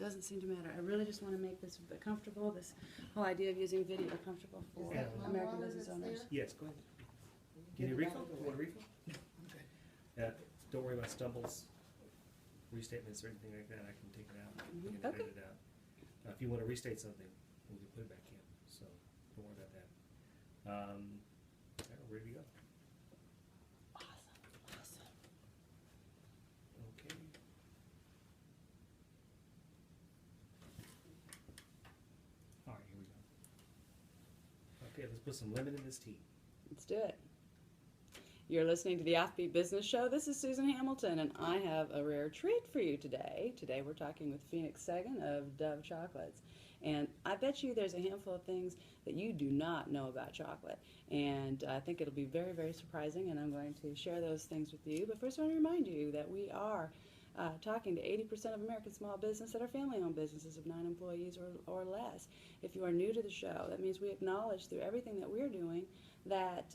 doesn't seem to matter. I really just want to make this comfortable, this whole idea of using video comfortable for American business owners. Yes, go ahead. Do you need a refill? Do you want a refill? Okay. Don't worry about stumbles, restatements, or anything like that. I can take it out. We can edit it out. If you want to restate something, we can put it back in. So don't worry about that. We're ready to go. Awesome. Okay. All right, here we go. Okay, let's put some lemon in this tea. Let's do it. You're listening to the OffBeat Business Show. This is Susan Hamilton, and I have a rare treat for you today. Today we're talking with Phoenix Sagen of Dove Chocolates. And I bet you there's a handful of things that you do not know about chocolate. And I think it'll be very, very surprising, and I'm going to share those things with you. But first I want to remind you that we are talking to 80% of American small business that are family-owned businesses of 9 employees or less. If you are new to the show, that means we acknowledge through everything that we're doing that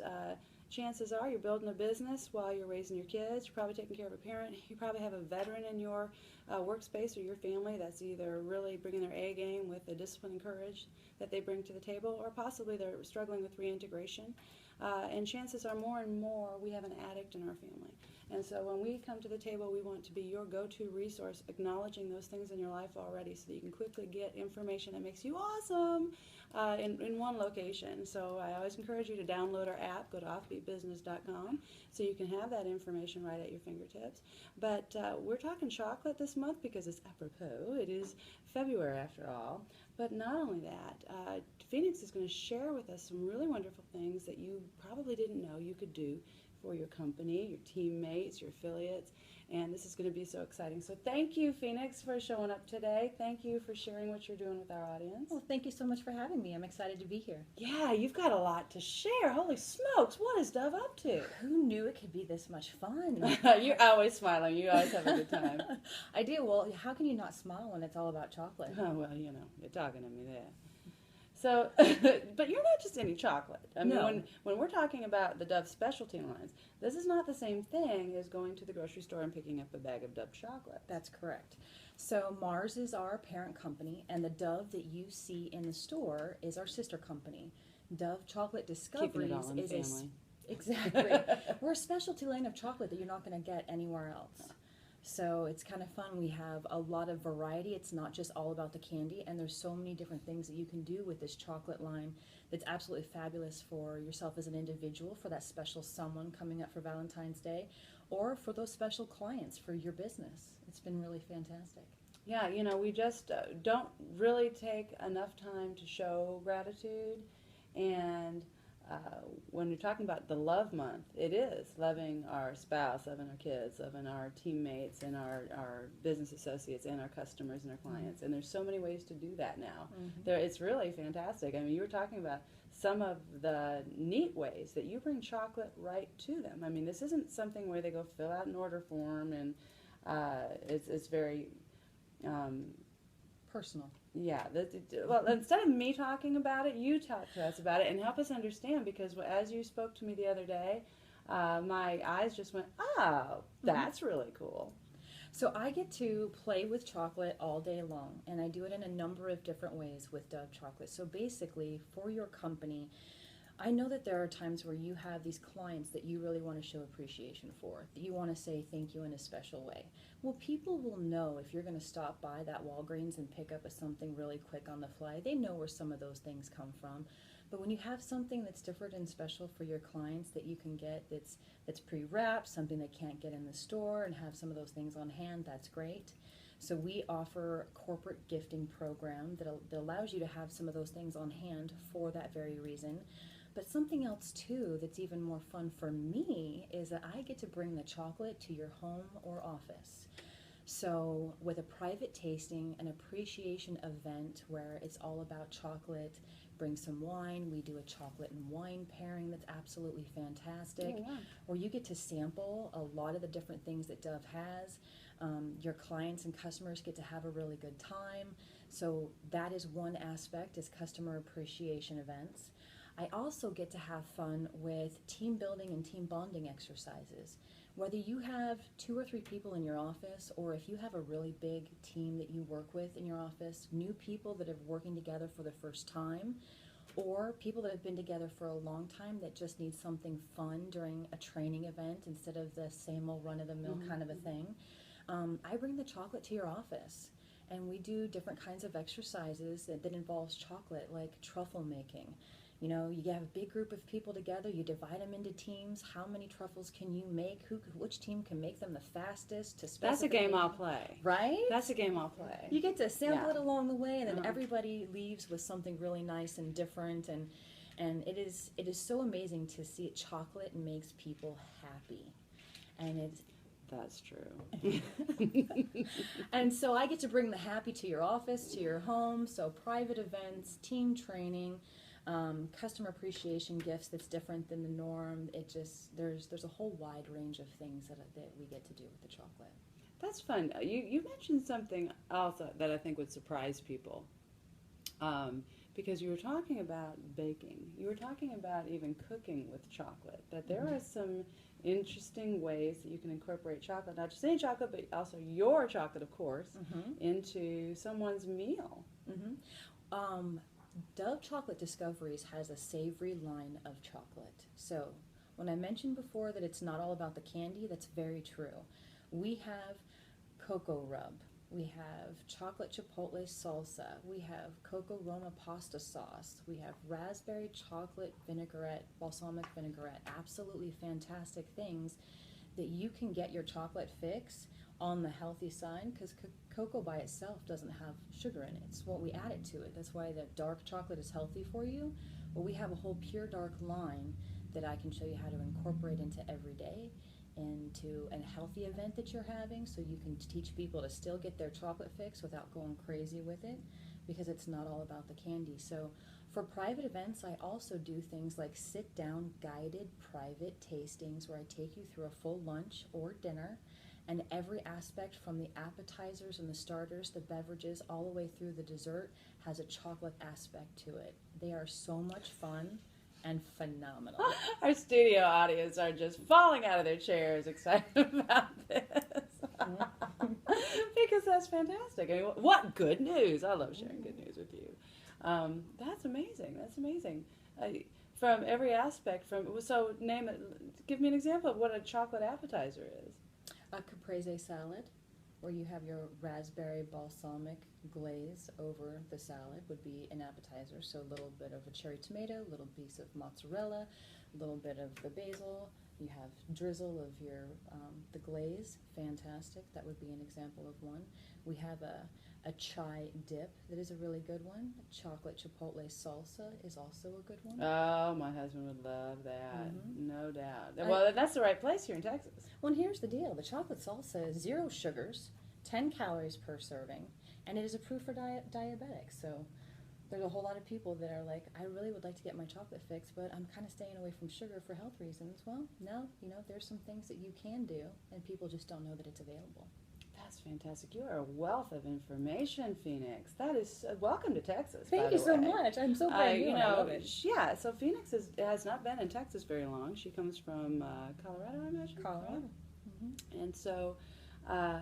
chances are you're building a business while you're raising your kids. You're probably taking care of a parent. You probably have a veteran in your workspace or your family that's either really bringing their A game with the discipline and courage that they bring to the table, or possibly they're struggling with reintegration. And chances are more and more we have an addict in our family. And so when we come to the table, we want to be your go-to resource, acknowledging those things in your life already so that you can quickly get information that makes you awesome in one location. So I always encourage you to download our app, go to offbeatbusiness.com, so you can have that information right at your fingertips. But we're talking chocolate this month because it's apropos. It is February after all. But not only that, Phoenix is going to share with us some really wonderful things that you probably didn't know you could do for your company, your teammates, your affiliates, and this is going to be so exciting. So thank you, Phoenix, for showing up today. Thank you for sharing what you're doing with our audience. Well, thank you so much for having me. I'm excited to be here. Yeah, you've got a lot to share. Holy smokes, what is Dove up to? Who knew it could be this much fun? You're always smiling. You always have a good time. I do. Well, how can you not smile when it's all about chocolate? Oh, well, you know, you're talking to me there. So, but you're not just any chocolate. I mean, No. when we're talking about the Dove specialty lines, this is not the same thing as going to the grocery store and picking up a bag of Dove chocolate. That's correct. So Mars is our parent company, and the Dove that you see in the store is our sister company. Dove Chocolate Keeping it Discoveries all in the is family. exactly. We're a specialty line of chocolate that you're not going to get anywhere else. So it's kind of fun. We have a lot of variety. It's not just all about the candy, and there's so many different things that you can do with this chocolate line that's absolutely fabulous for yourself as an individual, for that special someone coming up for Valentine's Day, or for those special clients for your business. It's been really fantastic. Yeah, you know, we just don't really take enough time to show gratitude, and when you're talking about the love month, it is loving our spouse, loving our kids, loving our teammates and our business associates and our customers and our clients. And there's so many ways to do that now. It's really fantastic. I mean, you were talking about some of the neat ways that you bring chocolate right to them. I mean, this isn't something where they go fill out an order form and it's very Personal. yeah. Well, instead of me talking about it, you talk to us about it and help us understand, because as you spoke to me the other day, my eyes just went, oh, that's really cool. So I get to play with chocolate all day long, and I do it in a number of different ways with Dove Chocolate. So basically, for your company, I know that there are times where you have these clients that you really want to show appreciation for, that you want to say thank you in a special way. Well, people will know if you're going to stop by that Walgreens and pick up something really quick on the fly. They know where some of those things come from. But when you have something that's different and special for your clients that you can get that's pre-wrapped, something they can't get in the store, and have some of those things on hand, that's great. So we offer a corporate gifting program that allows you to have some of those things on hand for that very reason. But something else too that's even more fun for me is that I get to bring the chocolate to your home or office. So with a private tasting, an appreciation event where it's all about chocolate, bring some wine, we do a chocolate and wine pairing that's absolutely fantastic. Oh, wow. Or you get to sample a lot of the different things that Dove has. Your clients and customers get to have a really good time. So that is one aspect, is customer appreciation events. I also get to have fun with team building and team bonding exercises Whether you have 2 or 3 people in your office, or if you have a really big team that you work with in your office, new people that are working together for the first time, or people that have been together for a long time that just need something fun during a training event instead of the same old run-of-the-mill kind of a thing, I bring the chocolate to your office. And we do different kinds of exercises that involves chocolate, like truffle making. You know, you have a big group of people together, you divide them into teams. How many truffles can you make? Which team can make them the fastest? That's a game I'll play. Right? That's a game I'll play. You get to sample Yeah. it along the way, and then everybody leaves with something really nice and different. And it is so amazing to see it. Chocolate makes people happy. And it's That's true. and so I get to bring the happy to your office, to your home. So private events, team training, customer appreciation gifts that's different than the norm. It just there's a whole wide range of things that we get to do with the chocolate. That's fun. You mentioned something also that I think would surprise people. Because you were talking about baking. You were talking about even cooking with chocolate. That there are some interesting ways that you can incorporate chocolate, not just any chocolate, but also your chocolate, of course, into someone's meal. Dove Chocolate Discoveries has a savory line of chocolate. So when I mentioned before that it's not all about the candy, that's very true. We have cocoa rub. We have chocolate chipotle salsa. We have cocoa Roma pasta sauce. We have raspberry chocolate vinaigrette, balsamic vinaigrette. Absolutely fantastic things that you can get your chocolate fix on the healthy side, because cocoa by itself doesn't have sugar in it. It's what we add it to it. That's why the dark chocolate is healthy for you. But we have a whole pure dark line that I can show you how to incorporate into every day, into a healthy event that you're having, so you can teach people to still get their chocolate fix without going crazy with it, because it's not all about the candy. So for private events, I also do things like sit-down guided private tastings where I take you through a full lunch or dinner, and every aspect from the appetizers and the starters, the beverages, all the way through the dessert has a chocolate aspect to it. They are so much fun and phenomenal. Our studio audience are just falling out of their chairs excited about this. Because that's fantastic. I mean, what good news. I love sharing good news with you. That's amazing. That's amazing. From every aspect, so name it, give me an example of what a chocolate appetizer is. A caprese salad, where you have your raspberry balsamic glaze over the salad, would be an appetizer. So a little bit of a cherry tomato, a little piece of mozzarella, a little bit of the basil. You have drizzle of your the glaze. Fantastic. That would be an example of one. We have a chai dip that is a really good one. Chocolate chipotle salsa is also a good one. Oh, my husband would love that. No doubt. Well, that's the right place here in Texas. Well, and here's the deal. The chocolate salsa is 0 sugars, 10 calories per serving, and it is approved for diabetics. So there's a whole lot of people that are like, I really would like to get my chocolate fixed, but I'm kind of staying away from sugar for health reasons. Well, no, there's some things that you can do, and people just don't know that it's available. That's fantastic. You are a wealth of information, Phoenix. That is welcome to Texas. Thank you so much. I'm so glad I love it. Yeah. So Phoenix has not been in Texas very long. She comes from Colorado, I imagine. Colorado. And so,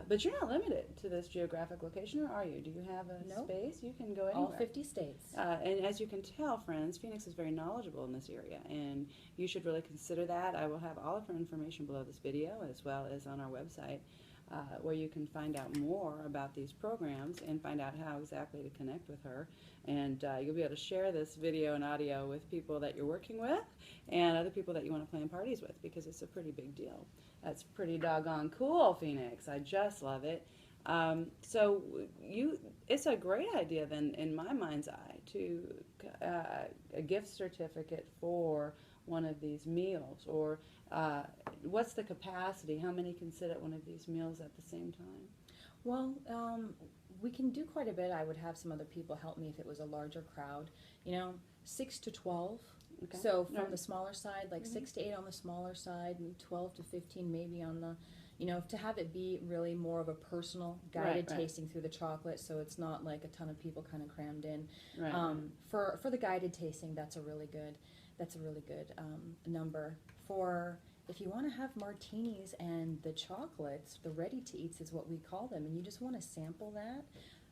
but you're not limited to this geographic location, or are you? Do you have a space? You can go anywhere. All 50 states. And as you can tell, friends, Phoenix is very knowledgeable in this area, and you should really consider that. I will have all of her information below this video, as well as on our website, where you can find out more about these programs and find out how exactly to connect with her. And you'll be able to share this video and audio with people that you're working with and other people that you want to plan parties with, because it's a pretty big deal. That's pretty doggone cool, Phoenix. I just love it. So it's a great idea then, in my mind's eye, to a gift certificate for one of these meals, or what's the capacity? How many can sit at one of these meals at the same time? Well, we can do quite a bit. I would have some other people help me if it was a larger crowd. 6 to 12. Okay. So from the smaller side, like 6 to 8 on the smaller side, and 12 to 15 maybe on the, to have it be really more of a personal guided tasting through the chocolate, so it's not like a ton of people kind of crammed in. For the guided tasting, that's a really good number. For if you want to have martinis and the chocolates, the ready-to-eats is what we call them, and you just want to sample that,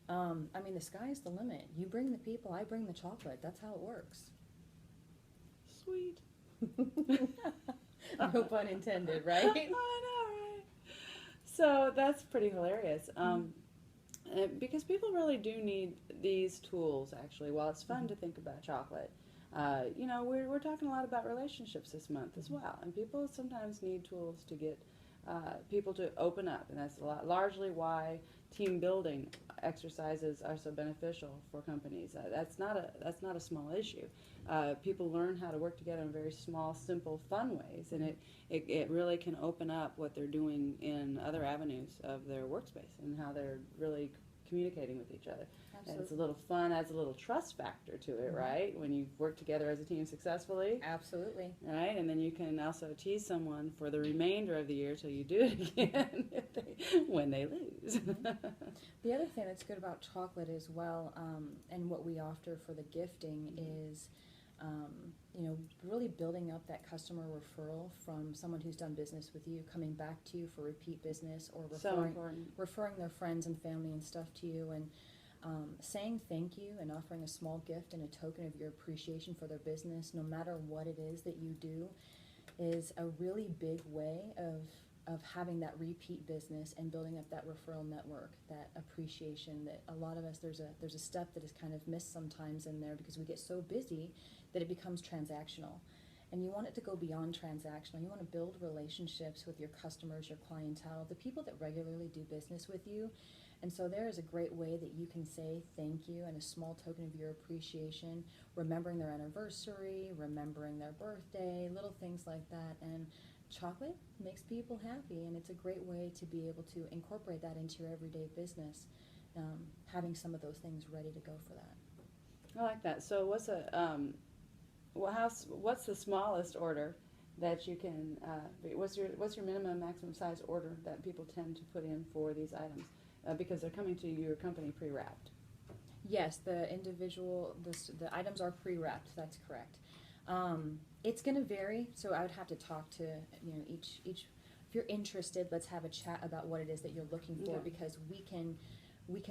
I mean, the sky's the limit. You bring the people, I bring the chocolate. That's how it works. Sweet. No pun intended, right? I know, right? So that's pretty hilarious. Because people really do need these tools, actually. While it's fun to think about chocolate, you know, we're talking a lot about relationships this month as well. And people sometimes need tools to get people to open up. And that's largely why team building exercises are so beneficial for companies. That's not a small issue. People learn how to work together in very small, simple, fun ways, and it really can open up what they're doing in other avenues of their workspace and how they're really communicating with each other. Absolutely. It's a little fun, adds a little trust factor to it, right? When you work together as a team successfully. Absolutely. Right, and then you can also tease someone for the remainder of the year till you do it again when they lose. The other thing that's good about chocolate as well, and what we offer for the gifting is, you know, really building up that customer referral from someone who's done business with you, coming back to you for repeat business, or So important. referring their friends and family and stuff to you, and saying thank you and offering a small gift and a token of your appreciation for their business, no matter what it is that you do, is a really big way of having that repeat business and building up that referral network, that appreciation that a lot of us, there's a step that is kind of missed sometimes in there because we get so busy that it becomes transactional. And you want it to go beyond transactional. You want to build relationships with your customers, your clientele, the people that regularly do business with you. And so there is a great way that you can say thank you and a small token of your appreciation, remembering their anniversary, remembering their birthday, little things like that. And chocolate makes people happy, and it's a great way to be able to incorporate that into your everyday business, having some of those things ready to go for that. I like that. So what's the smallest order that you can? What's your minimum and maximum size order that people tend to put in for these items? Because they're coming to your company pre-wrapped. Yes, the items are pre-wrapped. That's correct. It's going to vary, so I would have to talk to each. If you're interested, let's have a chat about what it is that you're looking for, Okay. because we can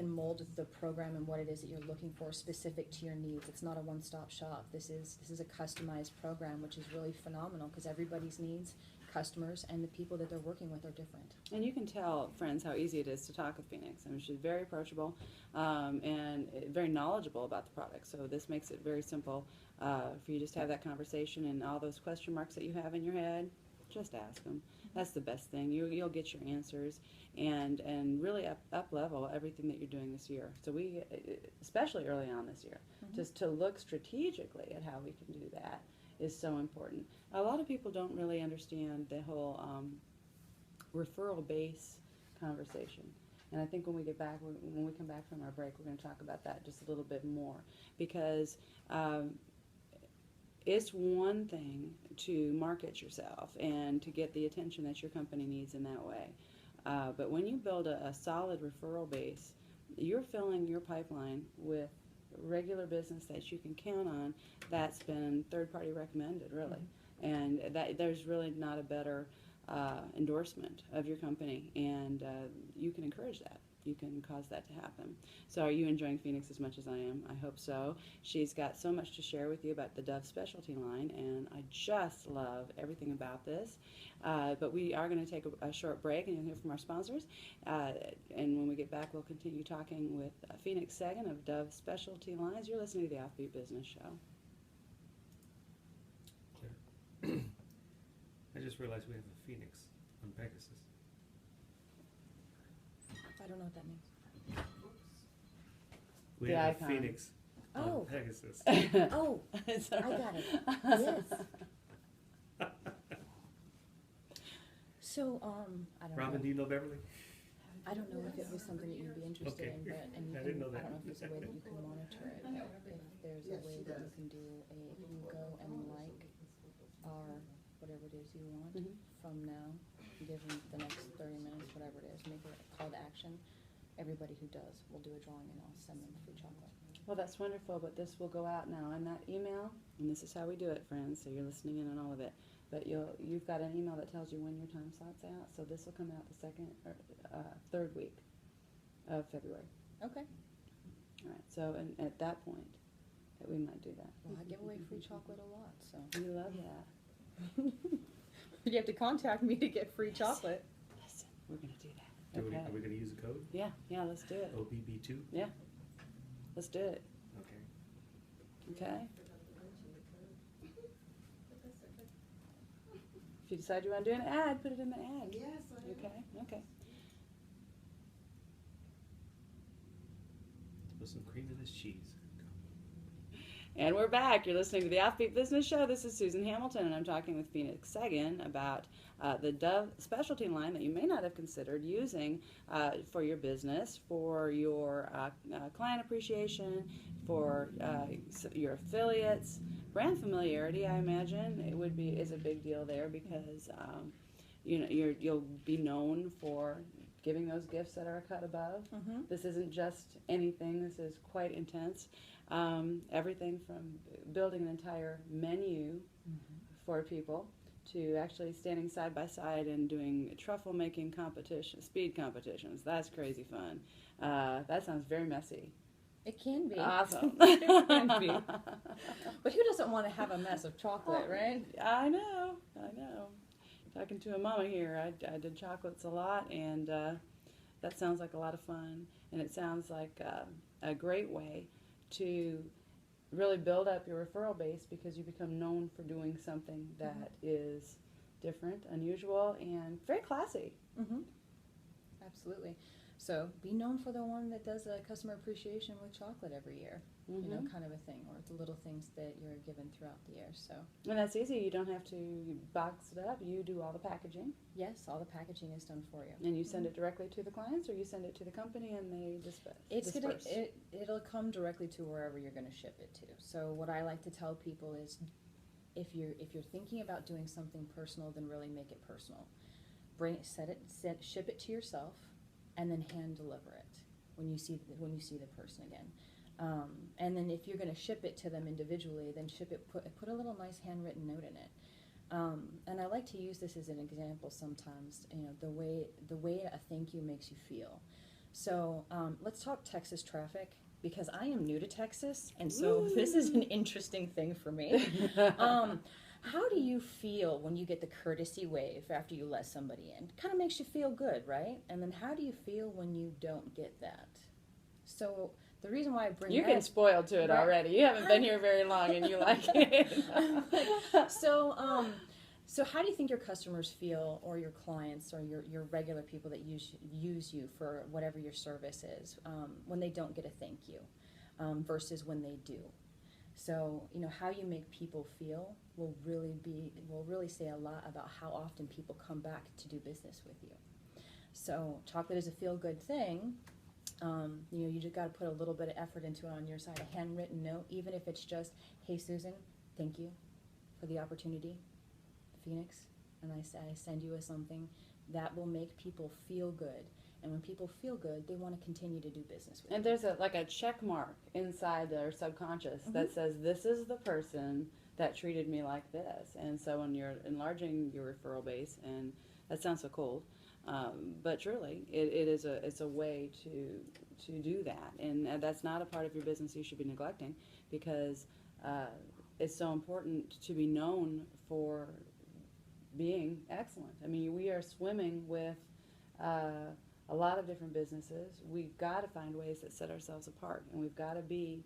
mold the program and what it is that you're looking for specific to your needs. It's not a one-stop shop. This is a customized program, which is really phenomenal because everybody's needs, customers, and the people that they're working with are different. And you can tell, friends, how easy it is to talk with Phoenix. I mean, she's very approachable and very knowledgeable about the product. So this makes it very simple for you just to have that conversation, and all those question marks that you have in your head, just ask them. That's the best thing. You'll get your answers and really up level everything that you're doing this year. So we, especially early on this year, just to look strategically at how we can do that is so important. A lot of people don't really understand the whole referral base conversation. And I think when we come back from our break, we're going to talk about that just a little bit more, because it's one thing to market yourself and to get the attention that your company needs in that way. But when you build a solid referral base, you're filling your pipeline with regular business that you can count on that's been third-party recommended, really. And there's really not a better endorsement of your company, and you can encourage that. You can cause that to happen. So are you enjoying Phoenix as much as I am? I hope so. She's got so much to share with you about the Dove specialty line, and I just love everything about this. But we are going to take a short break, and you'll hear from our sponsors. And when we get back, we'll continue talking with Phoenix Sagen of Dove Specialty Lines. You're listening to the Offbeat Business Show. Claire. I just realized we have a Phoenix on Pegasus. I don't know what that means. We The have icon. a Phoenix on Oh. Pegasus. Oh, It's I all right. got it. Yes. So, I don't Robin, know. do you know Beverly? I don't know if it was something that you'd be interested Okay. in, but and you I can, didn't know that. I don't know if there's a way that you can monitor it. If there's a way that you can do if you go and like our whatever it is you want from now, give them the next 30 minutes, whatever it is, make it a call to action. Everybody who does, we'll do a drawing and I'll send them free chocolate. Well, that's wonderful, but this will go out now in that email, and this is how we do it, friends, so you're listening in on all of it. But you've got an email that tells you when your time slot's out. So this will come out the second or third week of February. Okay. All right. So at that point, that we might do that. Well, I give away free chocolate a lot, so. You love that. You have to contact me to get free chocolate. Listen, we're gonna do that. Are Okay. we going to use a code? Yeah. Let's do it. OBB2? Let's do it. Okay. Okay. If you decide you want to do an ad, put it in the ad. Yes, I Okay. Okay. Put some cream in this cheese. And we're back. You're listening to the Offbeat Business Show. This is Susan Hamilton, and I'm talking with Phoenix Sagen about the Dove specialty line that you may not have considered using for your business, for your client appreciation, for your affiliates. Brand familiarity, I imagine, is a big deal there because you'll be known for giving those gifts that are a cut above. Mm-hmm. This isn't just anything. This is quite intense. Everything from building an entire menu for people to actually standing side by side and doing truffle making speed competitions. That's crazy fun. That sounds very messy. It can be. Awesome. It can be. But who doesn't want to have a mess of chocolate, right? I know. Talking to a mama here, I did chocolates a lot, and that sounds like a lot of fun. And it sounds like a great way to really build up your referral base because you become known for doing something that is different, unusual, and very classy. Mm-hmm. Absolutely. So be known for the one that does a customer appreciation with chocolate every year, you know, kind of a thing, or the little things that you're given throughout the year. So, And that's easy. You don't have to box it up. You do all the packaging, yes, all the packaging is done for you. and you send it directly to the clients, or you send it to the company and they disperse. It'll come directly to wherever you're going to ship it to. So what I like to tell people is, if you're thinking about doing something personal, then really make it personal. Ship it to yourself, and then hand deliver it when you see the person again. And then if you're going to ship it to them individually, then put a little nice handwritten note in it. And I like to use this as an example sometimes. You know, the way a thank you makes you feel. So let's talk Texas traffic, because I am new to Texas, and so this is an interesting thing for me. How do you feel when you get the courtesy wave after you let somebody in? Kind of makes you feel good, right? And then how do you feel when you don't get that? So the reason why I bring You're that, getting spoiled to it right? already. You haven't been here very long, and you like it. So how do you think your customers feel, or your clients, or your regular people that use you for whatever your service is, when they don't get a thank you, versus when they do? So, you know, how you make people feel will really say a lot about how often people come back to do business with you. So chocolate is a feel-good thing. You know, you just got to put a little bit of effort into it on your side. A handwritten note, even if it's just, "Hey Susan, thank you for the opportunity, Phoenix," and I send you something that will make people feel good. And when people feel good, they want to continue to do business with you. And there's a check mark inside their subconscious that says, this is the person that treated me like this. And so when you're enlarging your referral base, and that sounds so cold, but truly, it's a way to do that. And that's not a part of your business you should be neglecting, because it's so important to be known for being excellent. I mean, we are swimming with a lot of different businesses. We've got to find ways that set ourselves apart, and we've got to be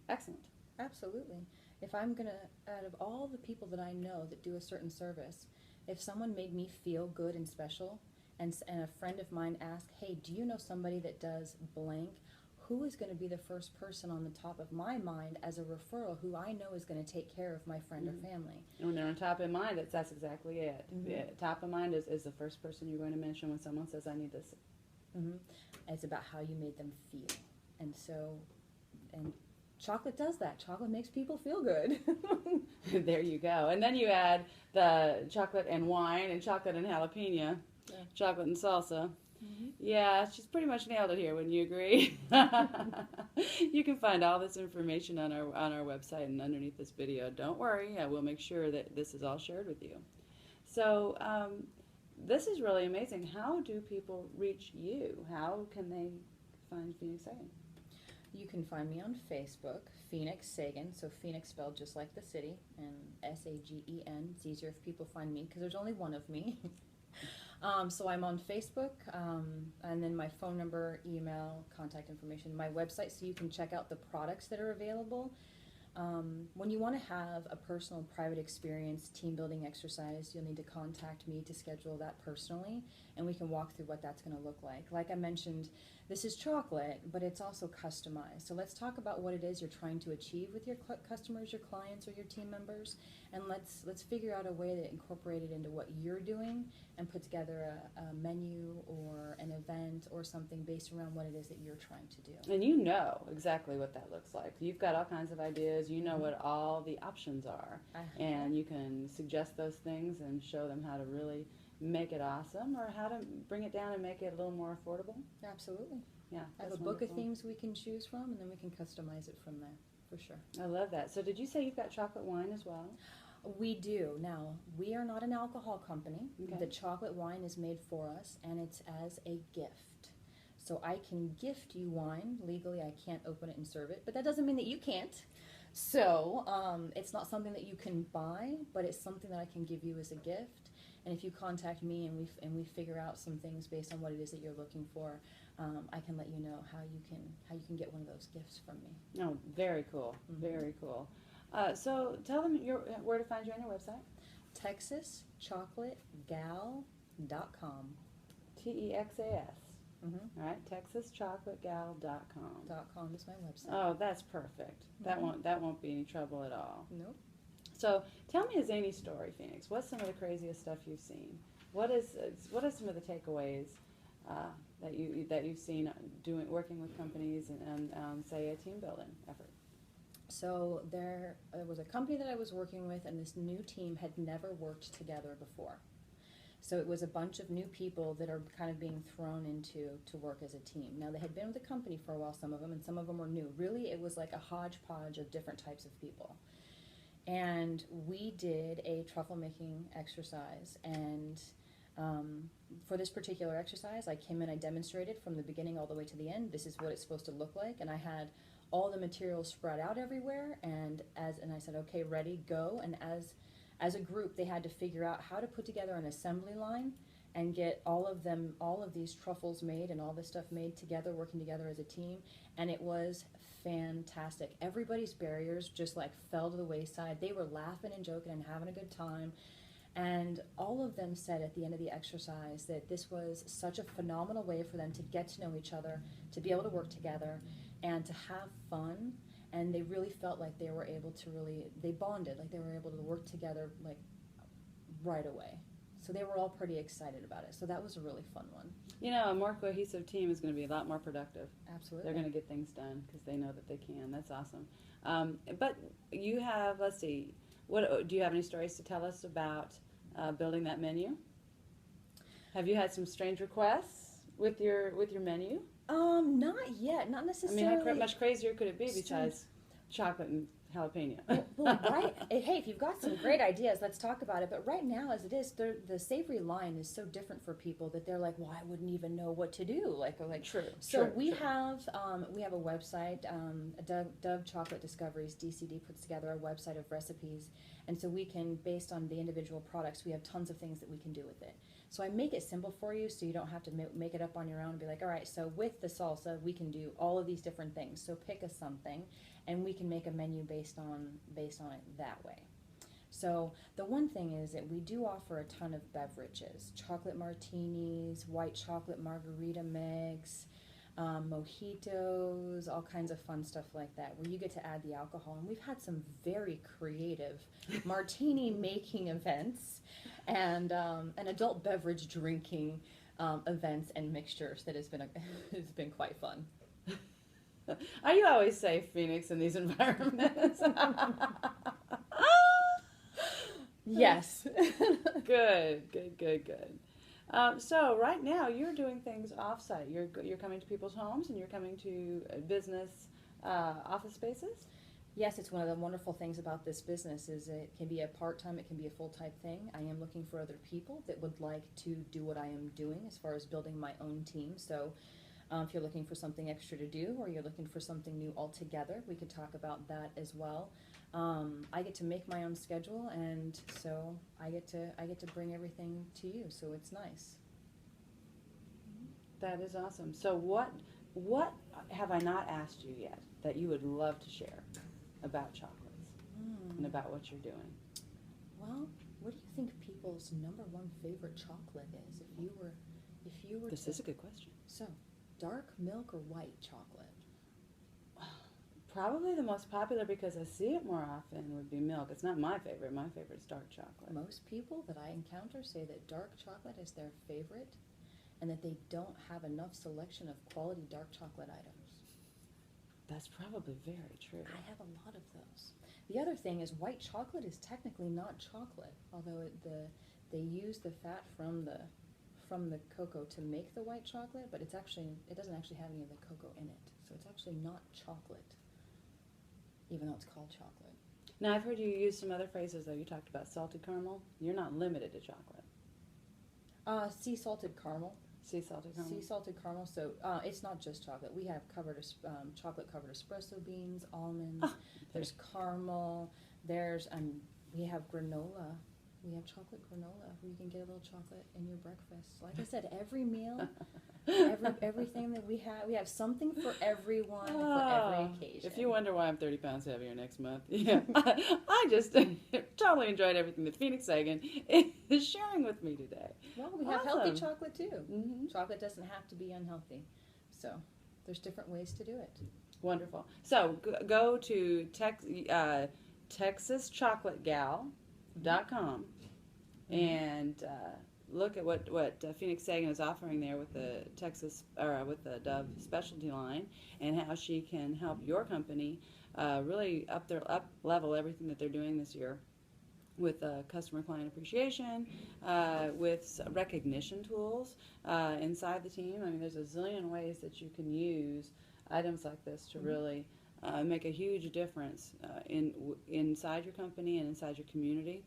excellent. Absolutely. If I'm going to, out of all the people that I know that do a certain service, if someone made me feel good and special, and a friend of mine asked, "Hey, do you know somebody that does blank?" Who is going to be the first person on the top of my mind as a referral who I know is going to take care of my friend or family? And when they're on top of mind, that's exactly it. Yeah, top of mind is the first person you're going to mention when someone says, "I need this." It's about how you made them feel. And so, and chocolate does that. Chocolate makes people feel good. There you go. And then you add the chocolate and wine, and chocolate and jalapeno, chocolate and salsa. Yeah, she's pretty much nailed it here. Wouldn't you agree? You can find all this information on our website and underneath this video. Don't worry, I will make sure that this is all shared with you. So this is really amazing. How do people reach you? How can they find Phoenix Sagen? You can find me on Facebook, Phoenix Sagen, so Phoenix spelled just like the city, and S-A-G-E-N. It's easier if people find me because there's only one of me. So I'm on Facebook, and then my phone number, email, contact information, my website, so you can check out the products that are available. When you want to have a personal, private experience, team building exercise, you'll need to contact me to schedule that personally, and we can walk through what that's going to look like. Like I mentioned, this is chocolate, but it's also customized. So let's talk about what it is you're trying to achieve with your customers, your clients, or your team members, and let's figure out a way to incorporate it into what you're doing and put together a menu or an event or something based around what it is that you're trying to do. And you know exactly what that looks like. You've got all kinds of ideas. You know what all the options are. And you can suggest those things and show them how to really make it awesome or how to bring it down and make it a little more affordable. Absolutely. Yeah, I have that's a book of wonderful. themes we can choose from, and then we can customize it from there, for sure. I love that. So did you say you've got chocolate wine as well? We do. Now, we are not an alcohol company. Okay. The chocolate wine is made for us, and it's as a gift. So I can gift you wine. Legally, I can't open it and serve it, but that doesn't mean that you can't. So it's not something that you can buy, but it's something that I can give you as a gift. And if you contact me and we figure out some things based on what it is that you're looking for, I can let you know how you can get one of those gifts from me. Oh, very cool. Very cool. So tell them where to find you on your website. TexasChocolateGal.com. TEXAS. Mm-hmm. All right, TexasChocolateGal.com. .com is my website. Oh, that's perfect. That won't be any trouble at all. Nope. So tell me a zany story, Phoenix. What's some of the craziest stuff you've seen? What are some of the takeaways that you've seen working with companies and say a team building effort? So there was a company that I was working with, and this new team had never worked together before. So it was a bunch of new people that are kind of being thrown into to work as a team. Now, they had been with the company for a while, some of them, and some of them were new. Really, it was like a hodgepodge of different types of people. And we did a truffle making exercise, and for this particular exercise, I came in, I demonstrated from the beginning all the way to the end. This is what it's supposed to look like, and I had all the materials spread out everywhere, and I said, okay, ready, go. And as a group, they had to figure out how to put together an assembly line and get all of these truffles made and all this stuff made together, working together as a team, and it was fantastic. Everybody's barriers just like fell to the wayside. They were laughing and joking and having a good time. And all of them said at the end of the exercise that this was such a phenomenal way for them to get to know each other, to be able to work together, and to have fun. And they really felt like they were able to they bonded, like they were able to work together like right away. So they were all pretty excited about it. So that was a really fun one. You know, a more cohesive team is going to be a lot more productive. Absolutely. They're going to get things done because they know that they can. That's awesome. But you have, let's see, do you have any stories to tell us about building that menu? Have you had some strange requests with your menu? Not yet. Not I necessarily. mean, how much crazier could it be besides chocolate and jalapeno? Well, right. Hey, if you've got some great ideas, let's talk about it. But right now, as it is, the savory line is so different for people that they're like, well, I wouldn't even know what to do. Like True. So true, we true. have a website. Dove Chocolate Discoveries (DCD) puts together a website of recipes, and so we can, based on the individual products, we have tons of things that we can do with it. So I make it simple for you, so you don't have to make it up on your own and be like, all right, so with the salsa, we can do all of these different things. So pick something, and we can make a menu based on it that way. So the one thing is that we do offer a ton of beverages: chocolate martinis, white chocolate margarita mix, mojitos, all kinds of fun stuff like that, where you get to add the alcohol. And we've had some very creative martini making events and adult beverage drinking events and mixtures that has been quite fun. Are you always safe, Phoenix, in these environments? Yes. Good. So right now you're doing things off-site. You're coming to people's homes and you're coming to business office spaces? Yes, it's one of the wonderful things about this business is it can be a part-time, it can be a full-time thing. I am looking for other people that would like to do what I am doing as far as building my own team. So if you're looking for something extra to do or you're looking for something new altogether, we could talk about that as well. I get to make my own schedule, and so I get to bring everything to you, so it's nice. That is awesome. So what have I not asked you yet that you would love to share about chocolates and about what you're doing? Well, what do you think people's number one favorite chocolate is? If you were This is a good question. So, dark milk or white chocolate? Probably the most popular, because I see it more often, would be milk. It's not my favorite. My favorite is dark chocolate. Most people that I encounter say that dark chocolate is their favorite and that they don't have enough selection of quality dark chocolate items. That's probably very true. I have a lot of those. The other thing is white chocolate is technically not chocolate, although they use the fat from the cocoa to make the white chocolate, but it doesn't actually have any of the cocoa in it. So it's actually not chocolate, even though it's called chocolate. Now, I've heard you use some other phrases, though. You talked about salted caramel. You're not limited to chocolate. Sea salted caramel. Sea salted caramel? Sea salted caramel. So it's not just chocolate. We have chocolate covered espresso beans, almonds. There's caramel. There's we have granola. We have chocolate granola where you can get a little chocolate in your breakfast. Like I said, every meal, everything that we have something for everyone for every occasion. If you wonder why I'm 30 pounds heavier next month, yeah, I just totally enjoyed everything that Phoenix Sagen is sharing with me today. Well, we have healthy Awesome. chocolate too. Mm-hmm. Chocolate doesn't have to be unhealthy. So there's different ways to do it. Wonderful. So go to TexasChocolateGal.com and look at what Phoenix Sagen is offering there with the with the Dove specialty line, and how she can help your company really up level everything that they're doing this year with customer client appreciation, with recognition tools inside the team. I mean, there's a zillion ways that you can use items like this to really make a huge difference inside your company and inside your community,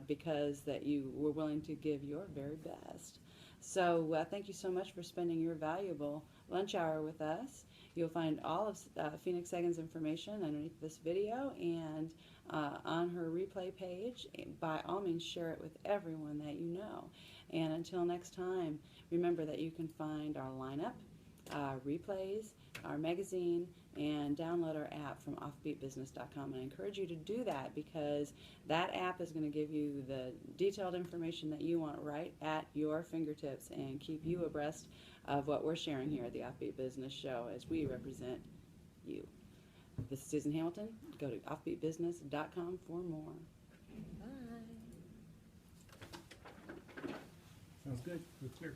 because that you were willing to give your very best. So thank you so much for spending your valuable lunch hour with us. You'll find all of Phoenix Sagan's information underneath this video and on her replay page. By all means, share it with everyone that you know. And until next time, remember that you can find our lineup, replays, our magazine, and download our app from offbeatbusiness.com. And I encourage you to do that, because that app is going to give you the detailed information that you want right at your fingertips and keep you abreast of what we're sharing here at the Offbeat Business Show as we represent you. This is Susan Hamilton. Go to offbeatbusiness.com for more. Bye. Sounds good. We're clear.